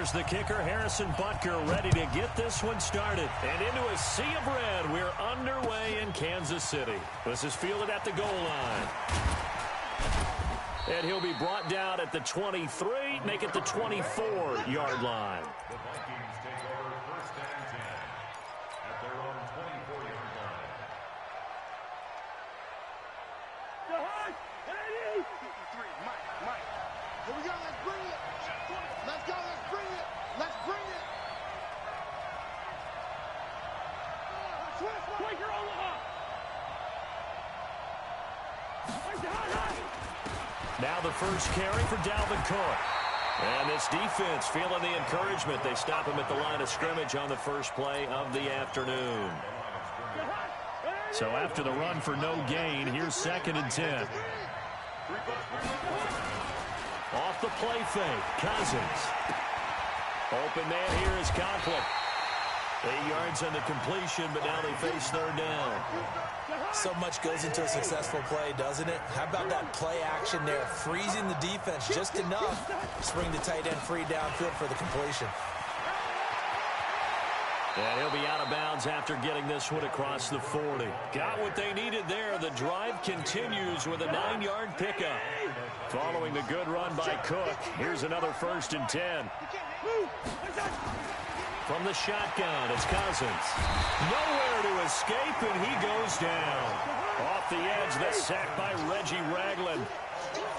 Here's the kicker, Harrison Butker, ready to get this one started. And into a sea of red, we're underway in Kansas City. This is fielded at the goal line. And he'll be brought down at the 23, make it the 24-yard line. The Vikings take over first and 10 at their own 24-yard line. Mike. Here we go. Let's bring it. Let's go. Let's bring it. Let's bring it. Quaker Omaha. Now the first carry for Dalvin Cook. And this defense feeling the encouragement. They stop him at the line of scrimmage on the first play of the afternoon. So after the run for no gain, here's 2nd and 10. Off the play fake, Cousins. Open man here is Conklin. 8 yards on the completion, but now they face 3rd down. So much goes into a successful play, doesn't it? How about that play action there, freezing the defense just enough to bring the tight end free downfield for the completion. And he'll be out of bounds after getting this one across the 40. Got what they needed there. The drive continues with a 9-yard pickup. Following the good run by Cook, here's another 1st and 10. From the shotgun, it's Cousins. Nowhere to escape, and he goes down. Off the edge, the sack by Reggie Ragland.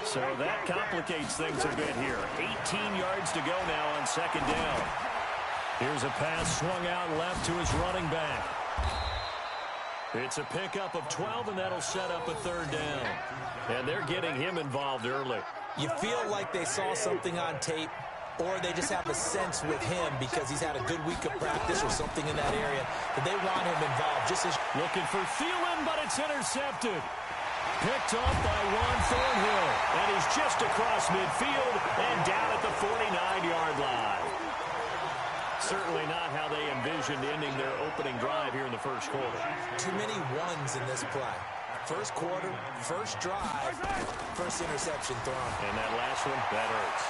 So that complicates things a bit here. 18 yards to go now on 2nd down. Here's a pass swung out left to his running back. It's a pickup of 12, and that'll set up a 3rd down. And they're getting him involved early. You feel like they saw something on tape, or they just have a sense with him because he's had a good week of practice or something in that area that they want him involved. Just as looking for Thielen, but it's intercepted. Picked off by Juan Thornhill, and he's just across midfield and down at the 49-yard line. Certainly not how they envisioned ending their opening drive here in the first quarter. Too many ones in this play. First quarter, first drive, first interception thrown. And that last one, that hurts.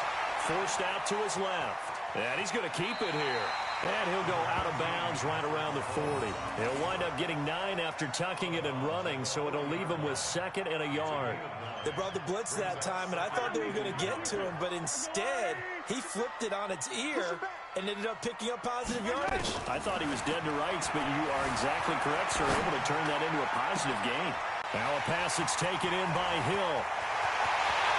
Forced out to his left. And he's going to keep it here. And he'll go out of bounds right around the 40. He'll wind up getting 9 after tucking it and running, so it'll leave him with 2nd and a yard. They brought the blitz that time, and I thought they were going to get to him, but instead, he flipped it on its ear and ended up picking up positive yardage. I thought he was dead to rights, but you are exactly correct, sir. Able to turn that into a positive gain. Now a pass that's taken in by Hill.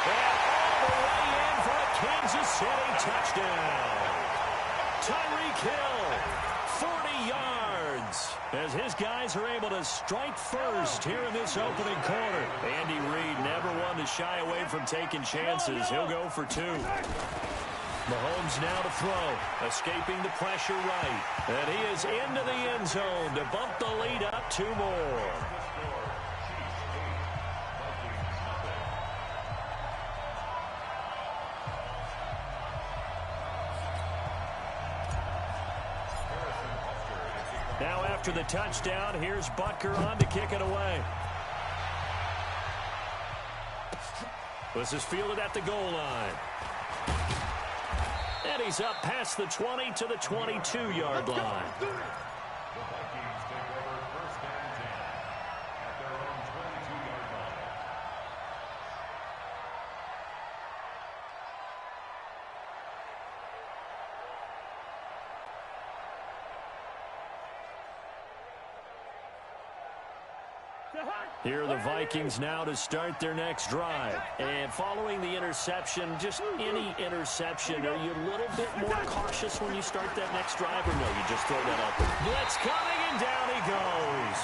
And all the way in for a Kansas City touchdown. Tyreek Hill, 40 yards, as his guys are able to strike first here in this opening quarter. Andy Reid never one to shy away from taking chances. He'll go for 2. Mahomes now to throw, escaping the pressure right. And he is into the end zone to bump the lead up 2 more. Now after the touchdown, here's Butker on to kick it away. This is fielded at the goal line. And he's up past the 20 to the 22-yard line. The Vikings take over first and 10 at their own 22-yard line. Here are the Vikings now to start their next drive. And following the interception, just any interception, are you a little bit more cautious when you start that next drive, or no, you just throw that up? Blitz coming, and down he goes.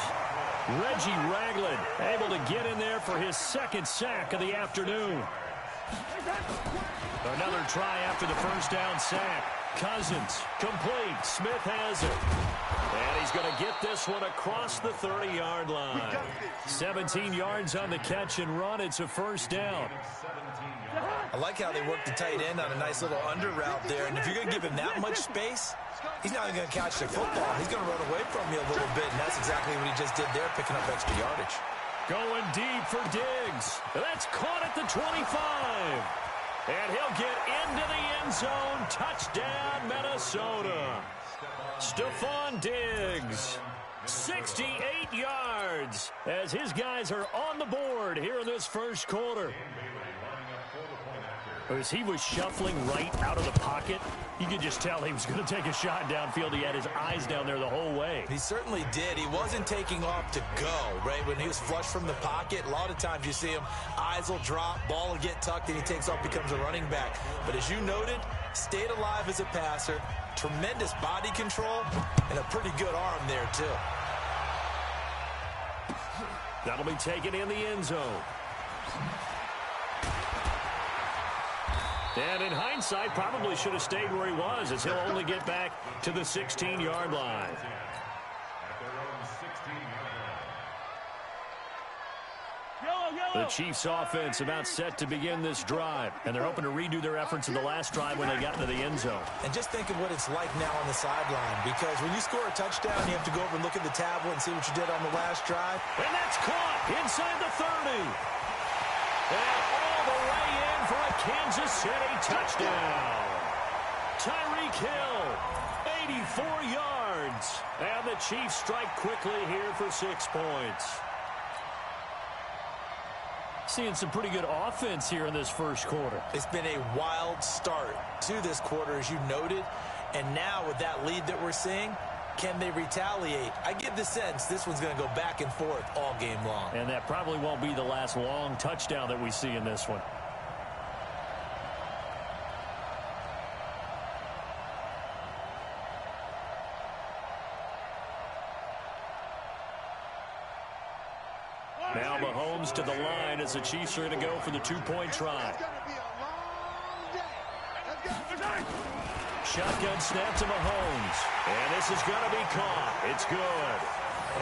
Reggie Ragland able to get in there for his 2nd sack of the afternoon. Another try after the first down sack. Cousins, complete. Smith has it. And he's going to get this one across the 30-yard line. 17 yards on the catch and run. It's a first down. I like how they worked the tight end on a nice little under route there. And if you're going to give him that much space, he's not even going to catch the football. He's going to run away from you a little bit, and that's exactly what he just did there, picking up extra yardage. Going deep for Diggs. That's caught at the 25. And he'll get into the end zone. Touchdown, Minnesota. Stephon Diggs, 68 yards, as his guys are on the board here in this first quarter. As he was shuffling right out of the pocket, you could just tell he was going to take a shot downfield. He had his eyes down there the whole way. He certainly did. He wasn't taking off to go, right? When he was flush from the pocket, a lot of times you see him, eyes will drop, ball will get tucked, and he takes off, becomes a running back. But as you noted, stayed alive as a passer, tremendous body control, and a pretty good arm there, too. That'll be taken in the end zone. And in hindsight, probably should have stayed where he was, as he'll only get back to the 16-yard line. The Chiefs' offense about set to begin this drive, and they're hoping to redo their efforts in the last drive when they got into the end zone. And just think of what it's like now on the sideline, because when you score a touchdown, you have to go over and look at the tablet and see what you did on the last drive. And that's caught inside the 30. And all the way in for a Kansas City touchdown. Tyreek Hill, 84 yards. And the Chiefs strike quickly here for 6 points. Seeing some pretty good offense here in this first quarter. It's been a wild start to this quarter, as you noted. And now with that lead that we're seeing, can they retaliate? I get the sense this one's going to go back and forth all game long. And that probably won't be the last long touchdown that we see in this one. Now Mahomes to the line as the Chiefs are going to go for the 2-point try. Shotgun snap to Mahomes. And this is going to be caught. It's good.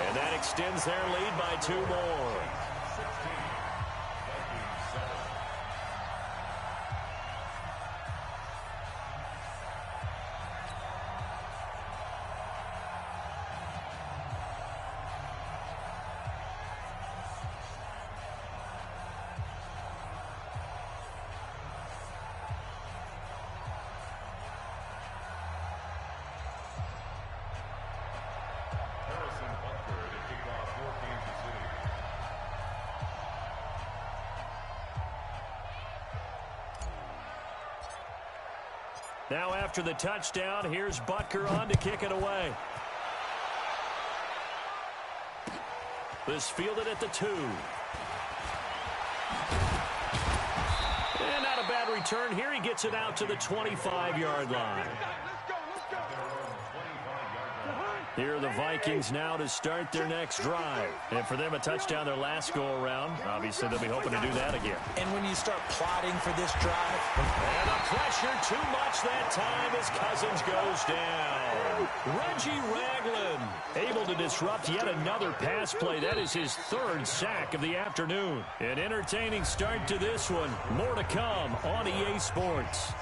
And that extends their lead by 2 more. Now after the touchdown, here's Butker on to kick it away. This fielded at the 2. And not a bad return here. He gets it out to the 25-yard line. Here are the Vikings now to start their next drive. And for them, a touchdown their last go-around. Obviously, they'll be hoping to do that again. And when you start plotting for this drive... And the pressure too much that time as Cousins goes down. Reggie Ragland able to disrupt yet another pass play. That is his 3rd sack of the afternoon. An entertaining start to this one. More to come on EA Sports.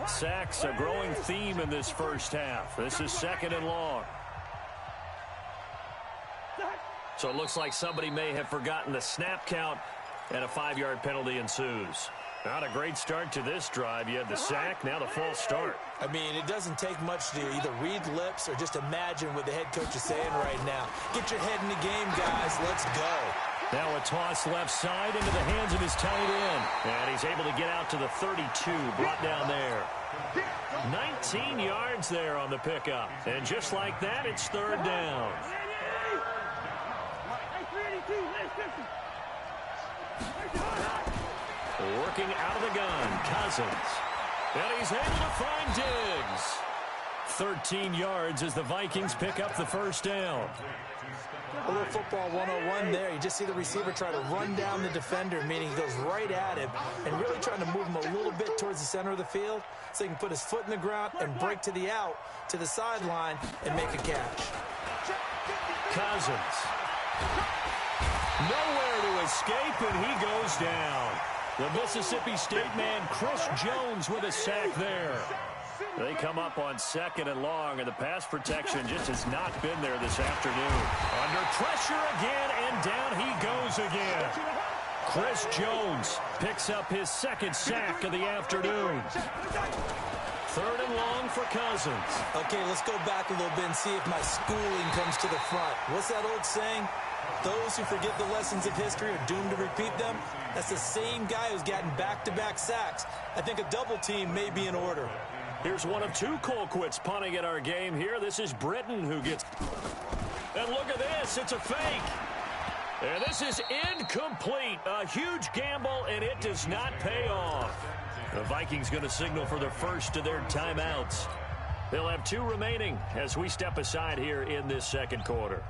Sacks, a growing theme in this first half. This is 2nd and long. So it looks like somebody may have forgotten the snap count, and a 5-yard penalty ensues. Not a great start to this drive. You had the sack, now the false start. I mean, it doesn't take much to either read lips or just imagine what the head coach is saying right now. Get your head in the game, guys. Let's go. Now a toss left side into the hands of his tight end. And he's able to get out to the 32, brought down there. 19 yards there on the pickup. And just like that, it's 3rd down. Working out of the gun, Cousins. And he's able to find Diggs. 13 yards as the Vikings pick up the 1st down. A little football 101 there. You just see the receiver try to run down the defender, meaning he goes right at him and really trying to move him a little bit towards the center of the field so he can put his foot in the ground and break to the out, to the sideline, and make a catch. Cousins. Nowhere to escape, and he goes down. The Mississippi State man, Chris Jones, with a sack there. They come up on 2nd and long, and the pass protection just has not been there this afternoon. Under pressure again, and down he goes again. Chris Jones picks up his 2nd sack of the afternoon. 3rd and long for Cousins. Okay, let's go back a little bit and see if my schooling comes to the front. What's that old saying? Those who forget the lessons of history are doomed to repeat them. That's the same guy who's gotten back-to-back sacks. I think a double team may be in order. Here's one of 2 Colquitts punting at our game here. This is Britton who gets... And look at this. It's a fake. And this is incomplete. A huge gamble, and it does not pay off. The Vikings going to signal for the first of their timeouts. They'll have 2 remaining as we step aside here in this 2nd quarter.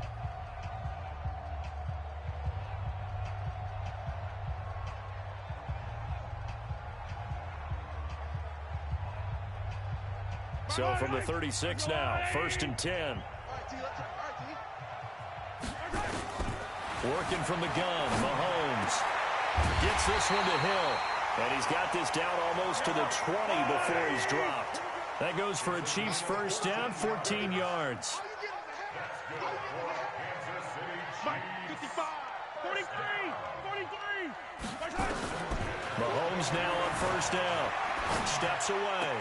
So from the 36 now, 1st and 10. Working from the gun, Mahomes gets this one to Hill. And he's got this down almost to the 20 before he's dropped. That goes for a Chiefs first down, 14 yards. 55, 43. Mahomes now on first down. Steps away.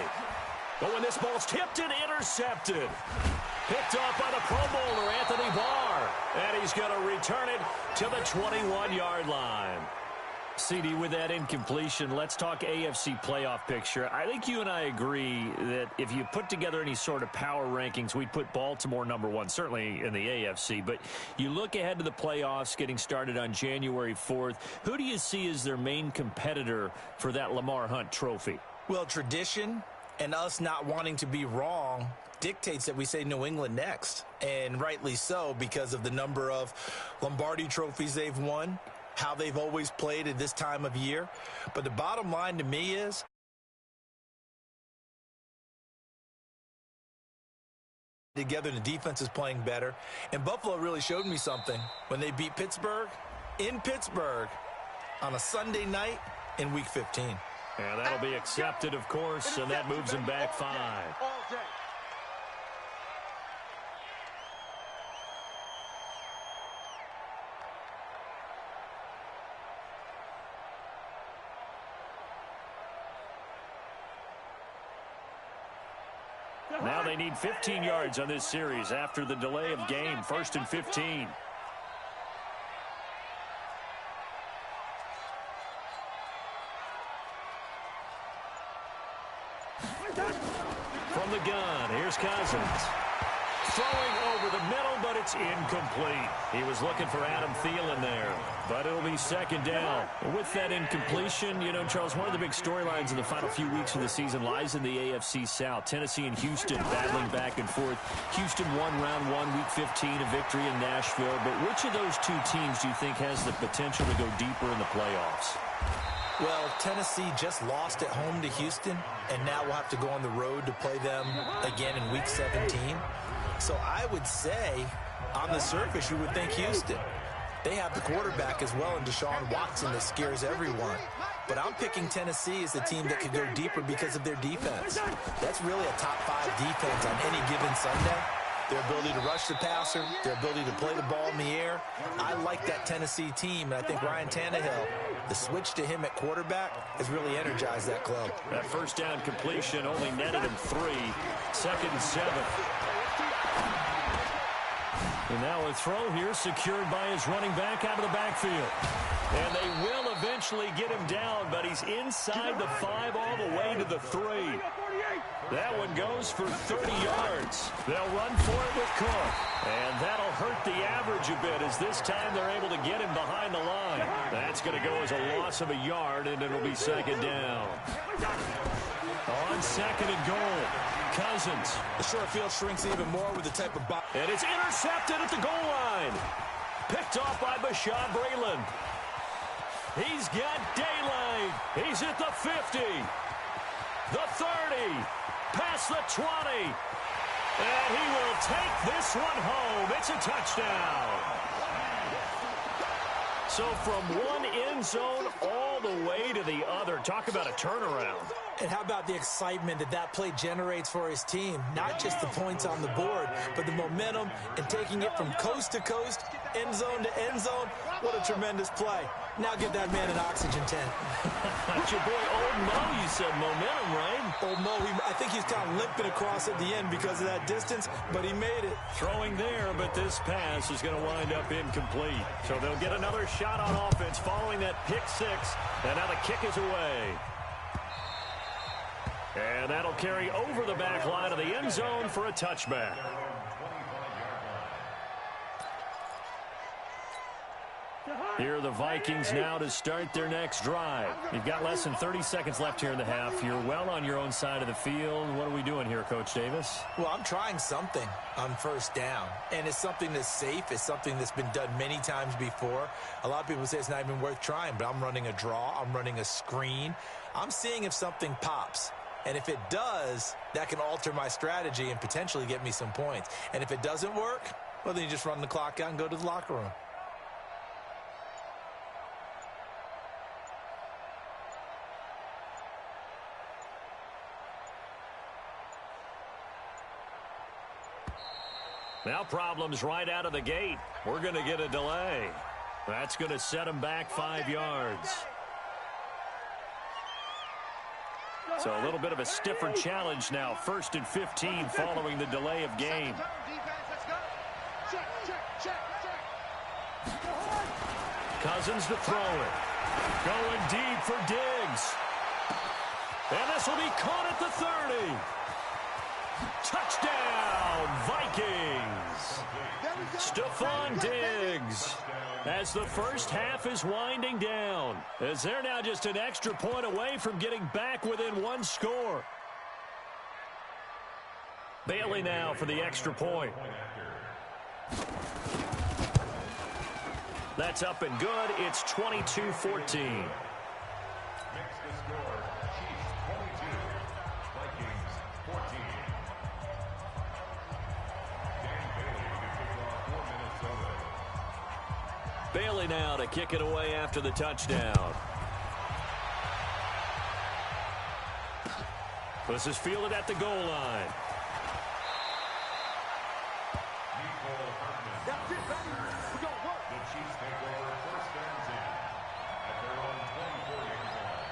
But when this ball's tipped and intercepted. Picked off by the Pro Bowler, Anthony Barr. And he's going to return it to the 21-yard line. CD, with that incompletion, let's talk AFC playoff picture. I think you and I agree that if you put together any sort of power rankings, we'd put Baltimore #1, certainly in the AFC. But you look ahead to the playoffs getting started on January 4th. Who do you see as their main competitor for that Lamar Hunt trophy? Well, tradition and us not wanting to be wrong dictates that we say New England next. And rightly so, because of the number of Lombardi trophies they've won, how they've always played at this time of year. But the bottom line to me is together the defense is playing better. And Buffalo really showed me something when they beat Pittsburgh in Pittsburgh on a Sunday night in Week 15. And that'll be accepted, of course, and that moves them back 5. Now they need 15 yards on this series after the delay of game. 1st and 15. From the gun, here's Cousins. Throwing over the middle, but it's incomplete. He was looking for Adam Thielen there, but it'll be 2nd down. With that incompletion, you know, Charles, one of the big storylines in the final few weeks of the season lies in the AFC South. Tennessee and Houston battling back and forth. Houston won round 1, Week 15, a victory in Nashville. But which of those 2 teams do you think has the potential to go deeper in the playoffs? Well, Tennessee just lost at home to Houston, and now we'll have to go on the road to play them again in Week 17. So I would say, on the surface, you would think Houston. They have the quarterback as well in Deshaun Watson that scares everyone. But I'm picking Tennessee as the team that could go deeper because of their defense. That's really a top 5 defense on any given Sunday. Their ability to rush the passer, their ability to play the ball in the air. I like that Tennessee team, and I think Ryan Tannehill, the switch to him at quarterback, has really energized that club. That first down completion only netted him 3. 2nd and 7. And now a throw here secured by his running back out of the backfield. And they will eventually get him down, but he's inside the 5 all the way to the 3. That one goes for 30 yards. They'll run for it with Cook. And that'll hurt the average a bit as this time they're able to get him behind the line. That's going to go as a loss of a yard, and it'll be 2nd down. On 2nd and goal, Cousins. The short field shrinks even more with the type of box. And it's intercepted at the goal line. Picked off by Bashaud Breeland. He's got daylight. He's at the 50. The 30. Past the 20. And he will take this one home. It's a touchdown. So from one end zone all the way to the other. Talk about a turnaround. And how about the excitement that play generates for his team? Not just the points on the board, but the momentum and taking it from coast to coast, end zone to end zone. What a tremendous play. Now give that man an oxygen tent. That's your boy Old Mo, you said momentum, right? Old Mo, I think he's kind of limping across at the end because of that distance, but he made it. Throwing there, but this pass is going to wind up incomplete. So they'll get another shot on offense following that pick six, and now the kick is away. And that'll carry over the back line of the end zone for a touchback. Here are the Vikings now to start their next drive. You've got less than 30 seconds left here in the half. You're well on your own side of the field. What are we doing here, Coach Davis? Well, I'm trying something on first down, and it's something that's safe. It's something that's been done many times before. A lot of people say it's not even worth trying, but I'm running a draw. I'm running a screen. I'm seeing if something pops. And if it does, that can alter my strategy and potentially get me some points. And if it doesn't work, well, then you just run the clock out and go to the locker room. Now problems right out of the gate. We're going to get a delay. That's going to set him back 5 yards. So a little bit of a stiffer challenge now. 1st and 15 following the delay of game. Cousins to throw it. Going deep for Diggs. And this will be caught at the 30. Touchdown, Vikings. Stephon Diggs. As the first half is winding down, as they're now just an extra point away from getting back within one score. Bailey now for the extra point. That's up and good. It's 22-14. Bailey now to kick it away after the touchdown. This is fielded at the goal line. That's it, baby. We're going to work. The Chiefs take over 1st and 10 at their own 24-yard line.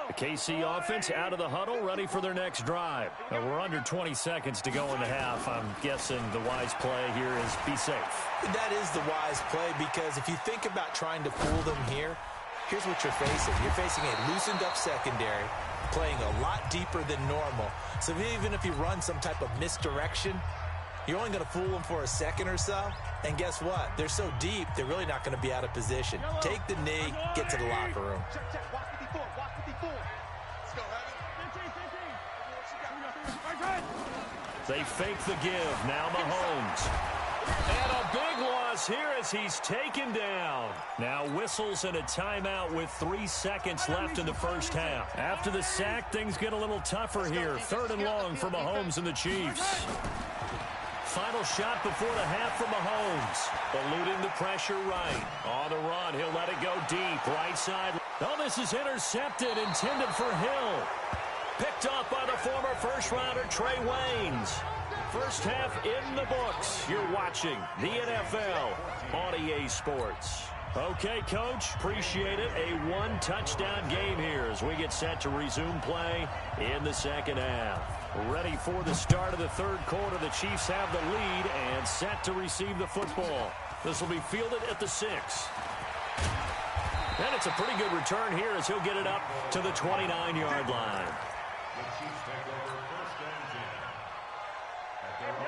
The KC offense out of the huddle, ready for their next drive. Now we're under 20 seconds to go in the half. I'm guessing the wise play here is be safe. That is the wise play, because if you think about trying to fool them here, here's what you're facing. You're facing a loosened up secondary, playing a lot deeper than normal. So even if you run some type of misdirection, you're only going to fool them for a second or so. And guess what? They're so deep, they're really not going to be out of position. Take the knee, get to the locker room. Check, check. Watch 54. Watch 54. Let's go, Heavy. They fake the give. Now Mahomes. And a big loss here as he's taken down. Now whistles and a timeout with 3 seconds left in the first half. After the sack, things get a little tougher here. 3rd and long for Mahomes and the Chiefs. Final shot before the half for Mahomes. Eluding the pressure right. On the run, he'll let it go deep. Right side. Oh, this is intercepted, intended for Hill. Picked up by the former first-rounder Trey Waynes. First half in the books. You're watching the NFL on EA Sports. Okay, Coach, appreciate it. A one-touchdown game here as we get set to resume play in the second half. Ready for the start of the 3rd quarter. The Chiefs have the lead and set to receive the football. This will be fielded at the 6. And it's a pretty good return here as he'll get it up to the 29-yard line.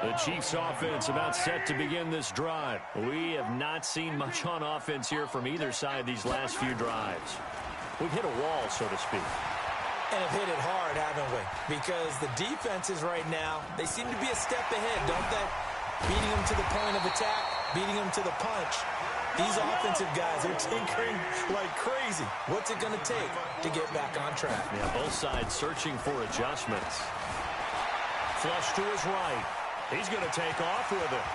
The Chiefs offense about set to begin this drive. We have not seen much on offense here from either side these last few drives. We've hit a wall, so to speak. And have hit it hard, haven't we? Because the defenses right now, they seem to be a step ahead, don't they? Beating them to the point of attack, beating them to the punch. These offensive guys, they're tinkering like crazy. What's it going to take to get back on track? Yeah, both sides searching for adjustments. Flush to his right. He's going to take off with it.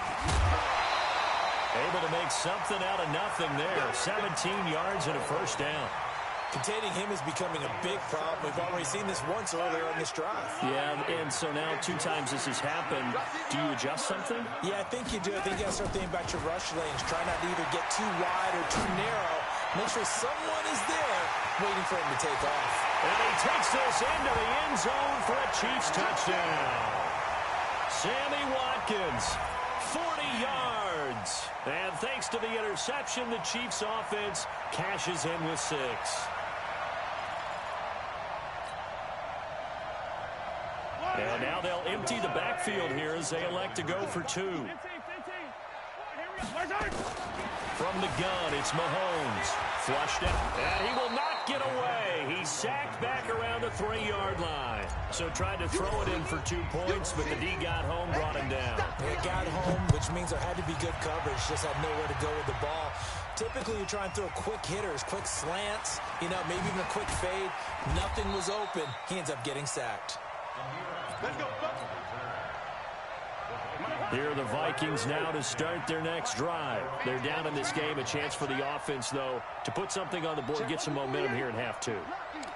Able to make something out of nothing there. 17 yards and a first down. Containing him is becoming a big problem. We've already seen this once earlier in this drive. Yeah, and so now 2 times this has happened. Do you adjust something? Yeah, I think you do. I think you got to start thinking about your rush lanes. Try not to either get too wide or too narrow. Make sure someone is there waiting for him to take off. And he takes this into the end zone for a Chiefs touchdown. Sammy Watkins, 40 yards. And thanks to the interception, the Chiefs offense cashes in with 6. And now they'll empty the backfield here as they elect to go for 2. From the gun, it's Mahomes. Flushed out. And he will not get away. He's sacked back around the 3-yard line. So tried to throw it in for 2 points, but the D got home, brought him down. It got home, which means there had to be good coverage. Just had nowhere to go with the ball. Typically, you're trying to throw quick hitters, quick slants, maybe even a quick fade. Nothing was open. He ends up getting sacked. Let's go. Here are the Vikings now to start their next drive. They're down in this game. A chance for the offense, though, to put something on the board, get some momentum here in half 2.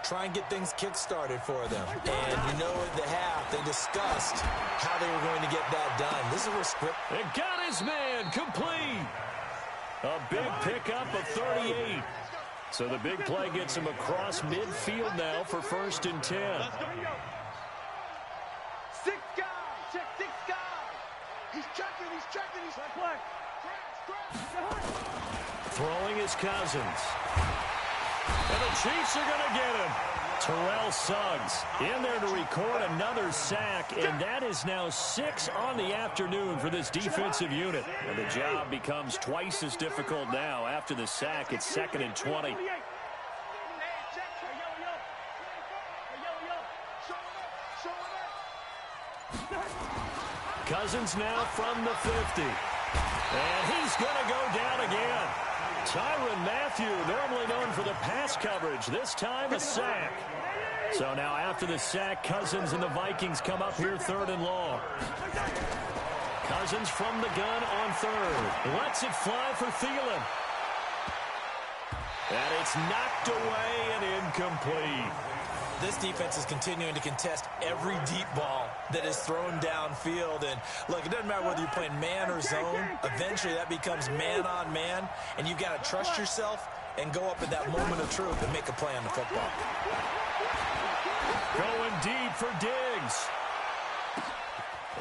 Try and get things kick-started for them. And at the half, they discussed how they were going to get that done. This is where script. And got his man complete. A big pickup of 38. So the big play gets him across midfield now for 1st and 10. 6 guys. Check 6 guys. He's checking. He's play. Throwing his Cousins. And the Chiefs are going to get him. Terrell Suggs in there to record another sack, and that is now 6 on the afternoon for this defensive unit. And the job becomes twice as difficult now. After the sack, it's 2nd and 20. Cousins now from the 50. And he's going to go down again. Tyrann Mathieu, normally known for the pass coverage, this time a sack. So now after the sack, Cousins and the Vikings come up here 3rd and long. Cousins from the gun on 3rd. Lets it fly for Thielen. And it's knocked away and incomplete. This defense is continuing to contest every deep ball that is thrown downfield. And, look, it doesn't matter whether you're playing man or zone. Eventually, that becomes man-on-man, and you've got to trust yourself and go up at that moment of truth and make a play on the football. Going deep for Diggs.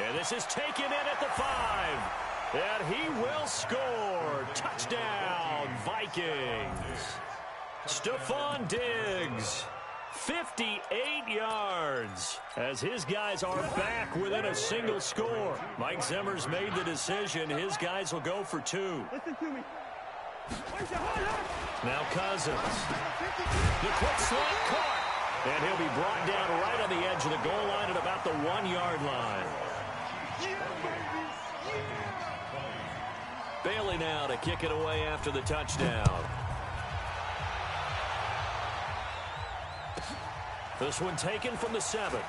And this is taken in at the 5. And he will score. Touchdown, Vikings. Stephon Diggs. 58 yards as his guys are back within a single score. Mike Zimmer's made the decision. His guys will go for 2. Listen to me. Now Cousins. The quick slant caught. And he'll be brought down right on the edge of the goal line at about the 1-yard line. Bailey now to kick it away after the touchdown. This one taken from the 7.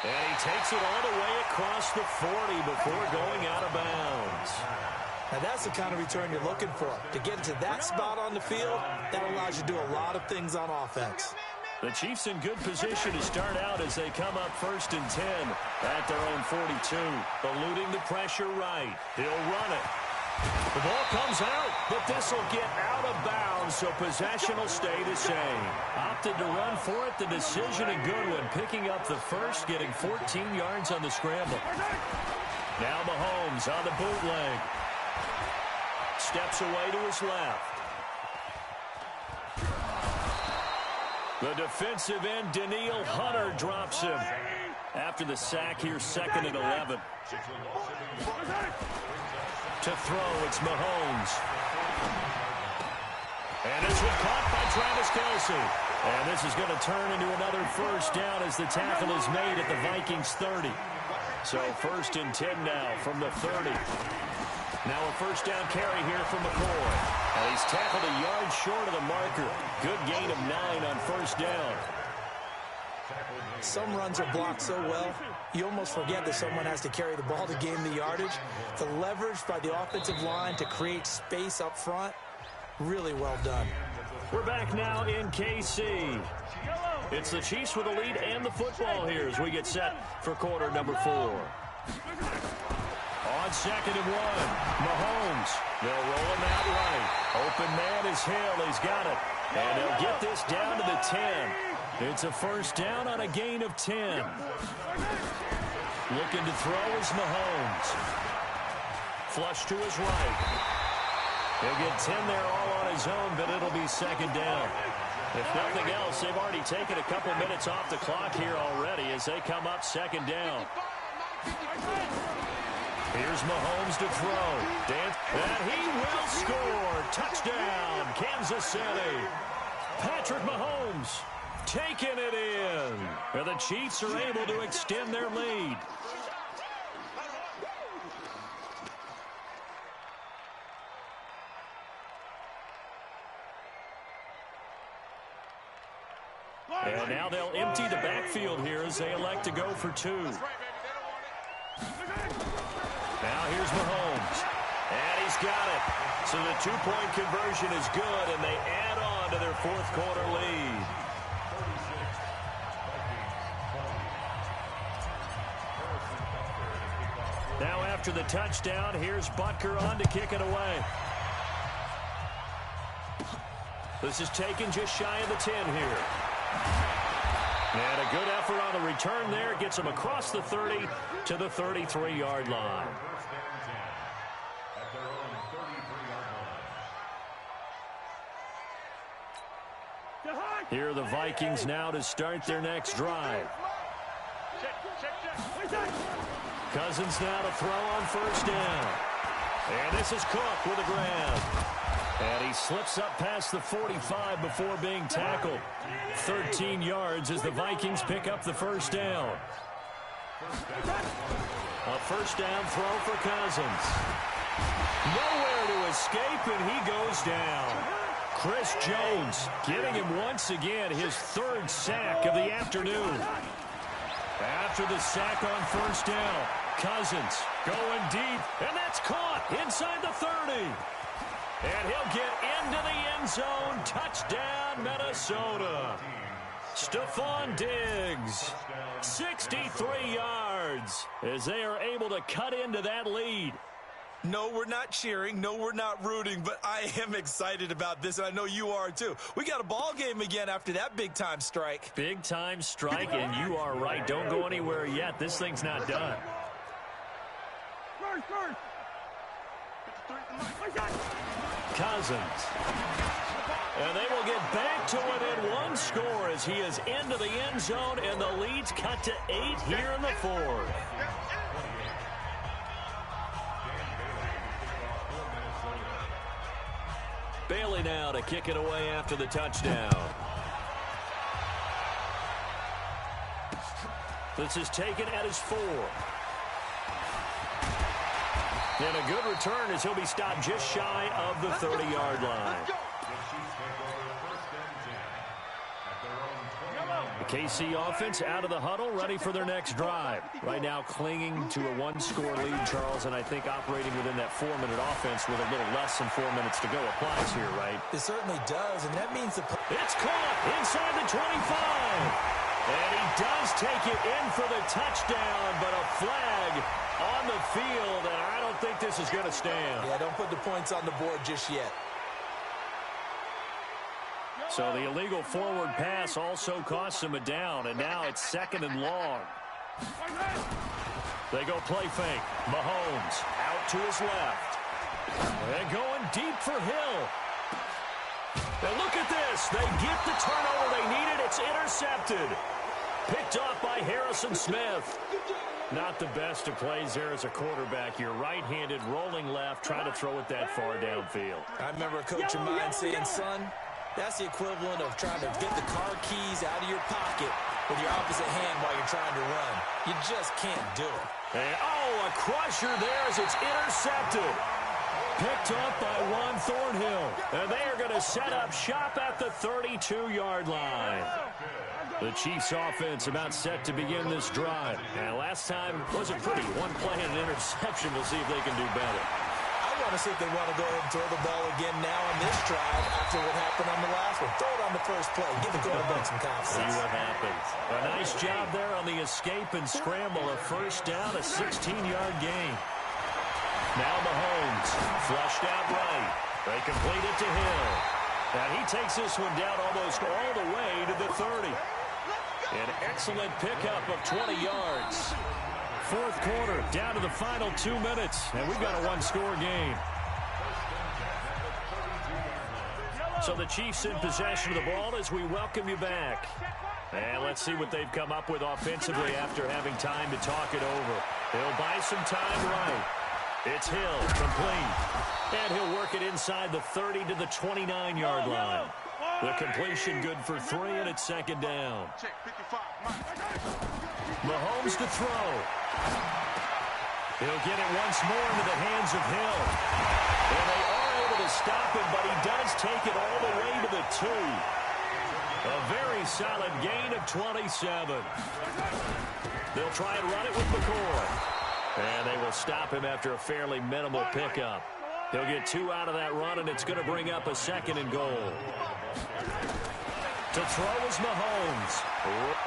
And he takes it all the way across the 40 before going out of bounds. Now, that's the kind of return you're looking for. To get to that spot on the field, that allows you to do a lot of things on offense. The Chiefs in good position to start out as they come up 1st and 10 at their own 42. Eluding the pressure right. He'll run it. The ball comes out, but this will get out of bounds, so possession will stay the same. Opted to run for it. The decision a good one, picking up the first, getting 14 yards on the scramble. Now Mahomes on the bootleg. Steps away to his left. The defensive end, Danielle Hunter, drops him. After the sack, here's 2nd and 11. To throw, it's Mahomes. And this one caught by Travis Kelce. And this is going to turn into another first down as the tackle is made at the Vikings 30. So 1st and 10 now from the 30. Now a first down carry here from McCoy. And he's tackled a yard short of the marker. Good gain of 9 on 1st down. Some runs are blocked so well, you almost forget that someone has to carry the ball to gain the yardage. The leverage by the offensive line to create space up front, really well done. We're back now in KC. It's the Chiefs with the lead and the football here as we get set for quarter number 4. On 2nd and 1, Mahomes. They'll roll him out right. Open man is Hill. He's got it. And they'll get this down to the 10. It's a first down on a gain of 10. Looking to throw is Mahomes. Flush to his right. He'll get 10 there all on his own, but it'll be 2nd down. If nothing else, they've already taken a couple minutes off the clock here already as they come up 2nd down. Here's Mahomes to throw. And he will score. Touchdown, Kansas City. Patrick Mahomes taking it in. And the Chiefs are able to extend their lead. And now they'll empty the backfield here as they elect to go for 2. Now here's Mahomes. And he's got it. So the 2-point conversion is good, and they add on to their 4th quarter lead. Now after the touchdown, here's Butker on to kick it away. This is taken just shy of the 10 here. And a good effort on the return there. Gets him across the 30 to the 33-yard line. Here are the Vikings now to start their next drive. Cousins now to throw on first down. And this is Cook with a grab. And he slips up past the 45 before being tackled. 13 yards as the Vikings pick up the first down. A first down throw for Cousins. Nowhere to escape, and he goes down. Chris Jones getting him once again his 3rd sack of the afternoon. After the sack on first down, Cousins going deep, and that's caught inside the 30. And he'll get into the end zone. Touchdown, Minnesota. Stephon Diggs, 63 yards as they are able to cut into that lead. No, we're not cheering. No, we're not rooting, but I am excited about this, and I know you are too. We got a ball game again after that big-time strike. Big-time strike, and you are right. Don't go anywhere yet. This thing's not done. Cousins. And they will get back to within 1 score as he is into the end zone, and the lead's cut to 8 here in the 4th. Bailey now to kick it away after the touchdown. This is taken at his 4. And a good return as he'll be stopped just shy of the 30-yard line. The KC offense out of the huddle, ready for their next drive. Right now clinging to a 1-score lead, Charles, and I think operating within that 4-minute offense with a little less than 4 minutes to go applies here, right? It certainly does, and that means the... It's caught inside the 25. And he does take it in for the touchdown, but a flag on the field, and I don't think this is going to stand. Yeah, don't put the points on the board just yet. So the illegal forward pass also costs him a down, and now it's 2nd and long. They go play fake. Mahomes out to his left. And going deep for Hill. And look at this. They get the turnover they needed. It's intercepted. Picked off by Harrison Smith. Not the best of plays there as a quarterback. You're right-handed, rolling left, trying to throw it that far downfield. I remember a coach of mine saying, son, that's the equivalent of trying to get the car keys out of your pocket with your opposite hand while you're trying to run. You just can't do it. And, a crusher there as it's intercepted. Picked up by Juan Thornhill. And they are going to set up shop at the 32-yard line. The Chiefs offense about set to begin this drive. And last time wasn't pretty. One play and an interception. We'll see if they can do better. I want to see if they want to go ahead and throw the ball again now on this drive after what happened on the last one. Throw it on the first play. Give the quarterback some confidence. See what happens. A nice job there on the escape and scramble. A first down, a 16-yard gain. Now Mahomes, flushed out right. They complete it to Hill. And he takes this one down almost all the way to the 30. An excellent pickup of 20 yards. Fourth quarter, down to the final 2 minutes, and we've got a one-score game. So the Chiefs in possession of the ball as we welcome you back. And let's see what they've come up with offensively after having time to talk it over. He'll buy some time right. It's Hill, complete. And he'll work it inside the 30 to the 29-yard line. The completion good for 3, and it's second down. Mahomes to throw. He'll get it once more into the hands of Hill. And they are able to stop him, but he does take it all the way to the 2. A very solid gain of 27. They'll try and run it with McCoy. And they will stop him after a fairly minimal pickup. He'll get 2 out of that run, and it's going to bring up a second and goal. To throw is Mahomes.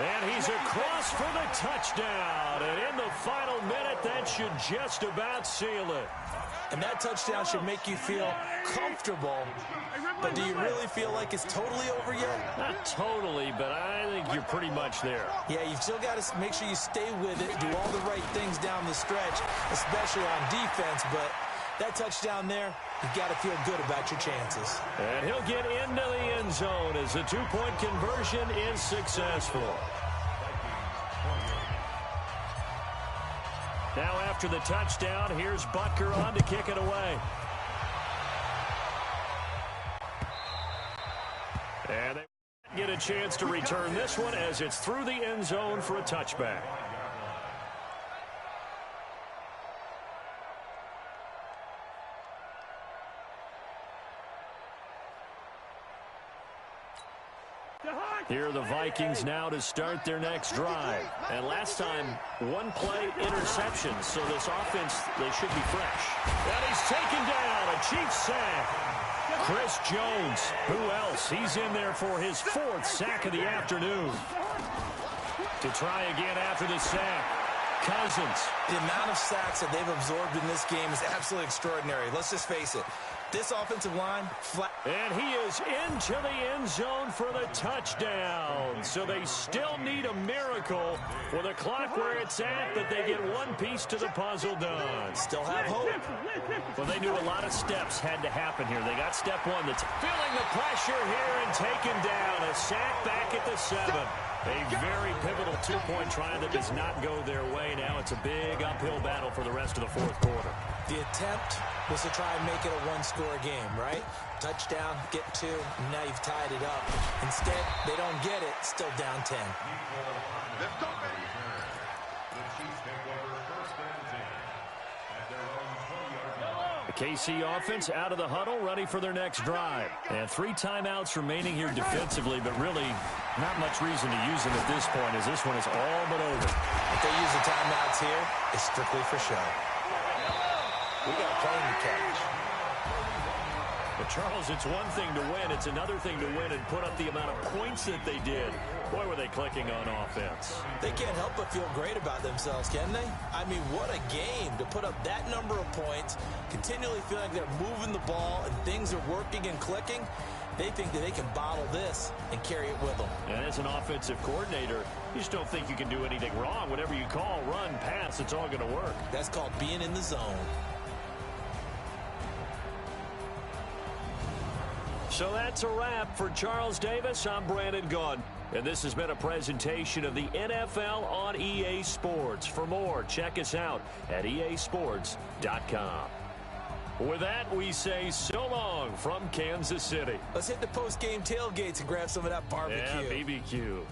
And he's across for the touchdown. And in the final minute, that should just about seal it. And that touchdown should make you feel comfortable. But do you really feel like it's totally over yet? Not totally, but I think you're pretty much there. Yeah, you've still got to make sure you stay with it, do all the right things down the stretch, especially on defense. But that touchdown there, you've got to feel good about your chances. And he'll get into the end zone as the 2-point conversion is successful. Now after the touchdown, here's Butker on to kick it away. And they get a chance to return this one as it's through the end zone for a touchback. Here are the Vikings now to start their next drive. And last time, one play interception, so this offense, they should be fresh. And he's taken down, a Chiefs sack. Chris Jones, who else? He's in there for his 4th sack of the afternoon. To try again after the sack, Cousins. The amount of sacks that they've absorbed in this game is absolutely extraordinary. Let's just face it. This offensive line, flat. And he is into the end zone for the touchdown. So they still need a miracle with the clock where it's at, but they get one piece to the puzzle done. Still have hope. Well, they knew a lot of steps had to happen here. They got step 1 that's feeling the pressure here and taken down. A sack back at the 7. A very pivotal 2-point try that does not go their way. Now it's a big uphill battle for the rest of the fourth quarter. The attempt was to try and make it a one-score game, right? Touchdown, get 2, and now you've tied it up. Instead, they don't get it, still down 10. Let's go, baby. The Chiefs take over first and 10 at their own 20-yard line. The KC offense out of the huddle, ready for their next drive. And 3 timeouts remaining here defensively, but really not much reason to use them at this point as this one is all but over. If they use the timeouts here, it's strictly for show. We got a plane to catch. But, Charles, it's one thing to win. It's another thing to win and put up the amount of points that they did. Boy, were they clicking on offense. They can't help but feel great about themselves, can they? I mean, what a game to put up that number of points, continually feeling like they're moving the ball and things are working and clicking. They think that they can bottle this and carry it with them. And as an offensive coordinator, you just don't think you can do anything wrong. Whatever you call, run, pass, it's all going to work. That's called being in the zone. So that's a wrap for Charles Davis. I'm Brandon Gaudin. And this has been a presentation of the NFL on EA Sports. For more, check us out at easports.com. With that, we say so long from Kansas City. Let's hit the post-game tailgates and grab some of that barbecue. Yeah, BBQ.